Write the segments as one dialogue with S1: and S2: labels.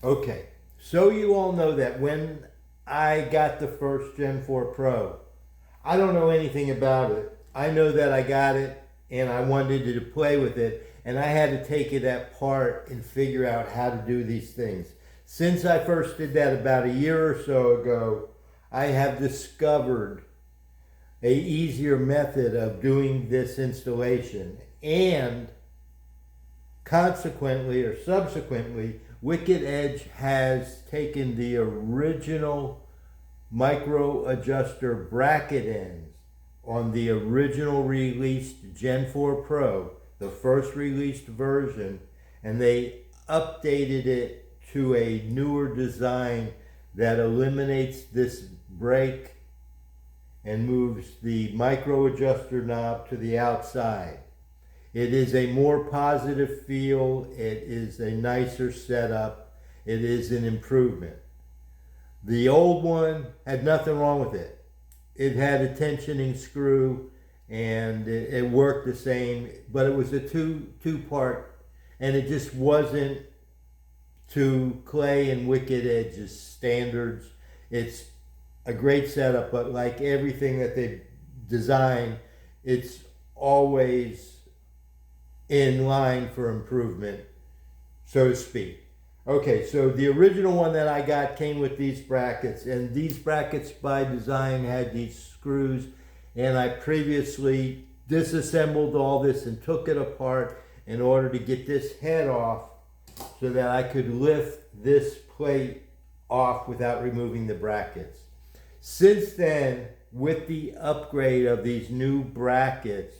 S1: Okay, so you all know that when I got the first Gen 4 Pro, I don't know anything about it. I know that I got it and I wanted to play with it, and I had to take it apart and figure out how to do these things. Since I first did that about a year or so ago, I have discovered a easier method of doing this installation, and consequently or subsequently, Wicked Edge has taken the original micro adjuster bracket ends on the original released Gen 4 Pro, the first released version, and they updated it to a newer design that eliminates this brake and moves the micro adjuster knob to the outside. It is a more positive feel, it is a nicer setup, it is an improvement. The old one had nothing wrong with it. It had a tensioning screw and it worked the same, but it was a two-part, and it just wasn't to Clay and Wicked Edge's standards. It's a great setup, but like everything that they design, it's always in line for improvement, so to speak. Okay, so the original one that I got came with these brackets, and these brackets by design had these screws, and I previously disassembled all this and took it apart in order to get this head off so that I could lift this plate off without removing the brackets. Since then, with the upgrade of these new brackets,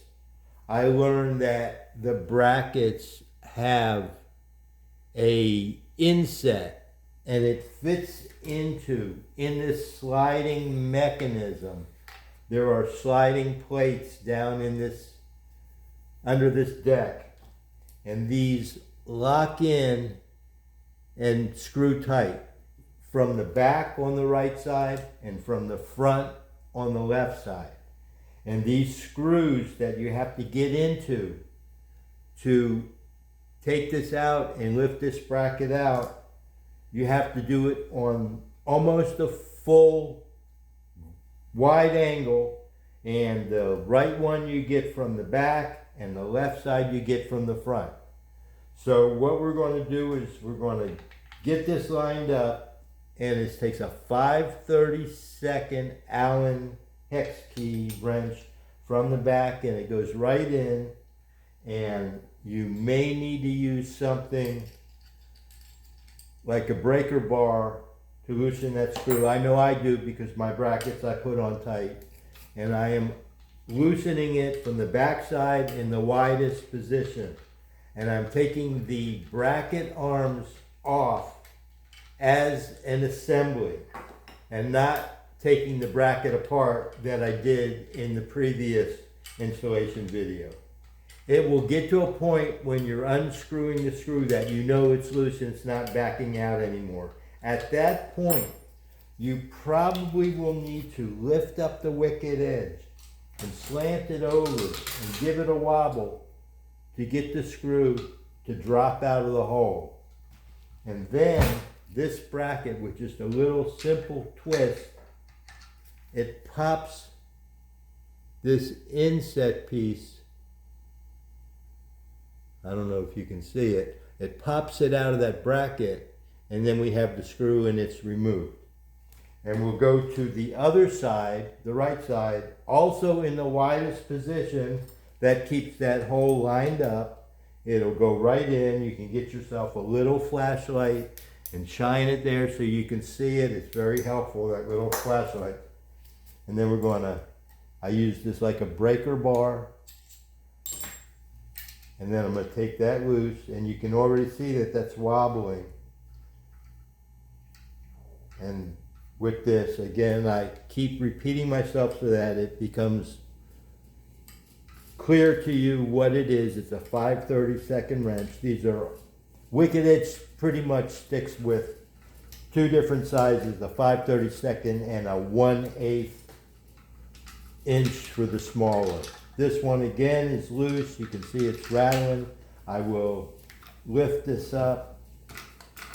S1: I learned that the brackets have a inset, and it fits in this sliding mechanism. There are sliding plates down in this, under this deck, and these lock in and screw tight from the back on the right side and from the front on the left side. And these screws that you have to get into to take this out and lift this bracket out, you have to do it on almost a full wide angle, and the right one you get from the back and the left side you get from the front. So what we're going to do is we're going to get this lined up, and it takes a 5/32 Allen hex key wrench from the back, and it goes right in, and you may need to use something like a breaker bar to loosen that screw. I know I do, because my brackets I put on tight, and I am loosening it from the back side in the widest position, and I'm taking the bracket arms off as an assembly and not taking the bracket apart that I did in the previous installation video. It will get to a point when you're unscrewing the screw that you know it's loose and it's not backing out anymore. At that point, you probably will need to lift up the Wicked Edge and slant it over and give it a wobble to get the screw to drop out of the hole. And then this bracket, with just a little simple twist, it pops this inset piece. I don't know if you can see it. It pops it out of that bracket, and then we have the screw and it's removed. And we'll go to the other side, the right side, also in the widest position that keeps that hole lined up. It'll go right in. You can get yourself a little flashlight and shine it there so you can see it. It's very helpful, that little flashlight. And then we're going to, I use this like a breaker bar. And then I'm going to take that loose, and you can already see that that's wobbling. And with this, again, I keep repeating myself so that it becomes clear to you what it is. It's a 5/32 wrench. These are, Wicked Edge pretty much sticks with two different sizes, a 5/32 and a 1/8 inch for the smaller. This one again is loose. You can see it's rattling. I will lift this up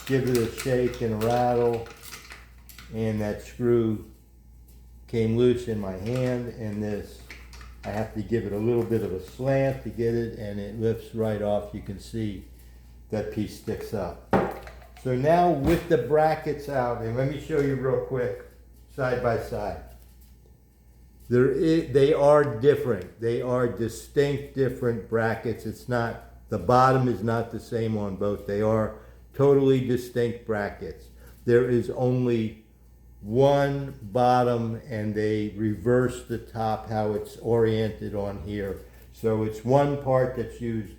S1: give it a shake and a rattle, and that screw came loose in my hand, and this, I have to give it a little bit of a slant to get it, and it lifts right off. You can see that piece sticks up. So now with the brackets out, and let me show you real quick, side by side. They are different. They are distinct different brackets. It's not, the bottom is not the same on both. They are totally distinct brackets. There is only one bottom, and they reverse the top how it's oriented on here. So it's one part that's used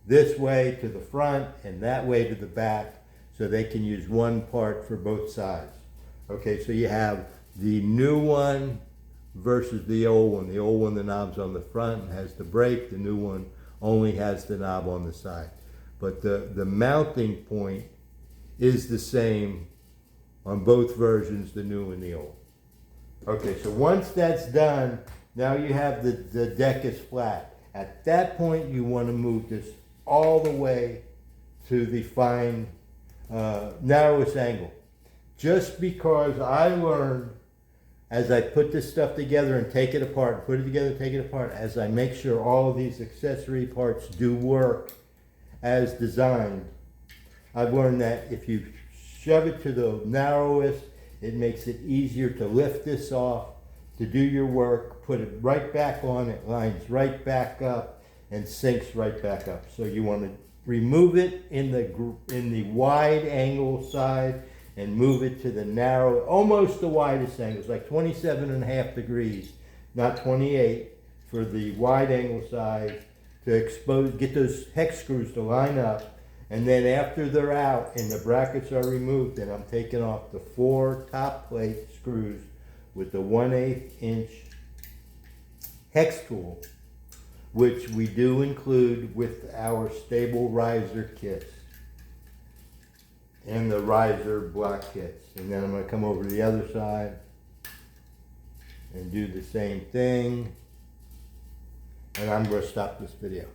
S1: this way to the front and that way to the back, so they can use one part for both sides. Okay, so you have the new one versus the old one. The old one, the knob's on the front and has the brake. The new one only has the knob on the side. But the mounting point is the same on both versions, the new and the old. Okay, so once that's done, now you have the deck is flat. At that point, you want to move this all the way to the fine, narrowest angle. Just because I learned, as I put this stuff together and take it apart, put it together, take it apart, as I make sure all of these accessory parts do work as designed, I've learned that if you shove it to the narrowest, it makes it easier to lift this off, to do your work, put it right back on, it lines right back up and sinks right back up. So you want to remove it in the wide angle side and move it to the narrow, almost the widest angle. It's like 27.5 degrees, not 28, for the wide angle side to expose, get those hex screws to line up. And then after they're out and the brackets are removed, then I'm taking off the 4 top plate screws with the 1/8 inch hex tool, which we do include with our Stabil-Rizer kits and the riser block kits. And then I'm going to come over to the other side and do the same thing. And I'm going to stop this video.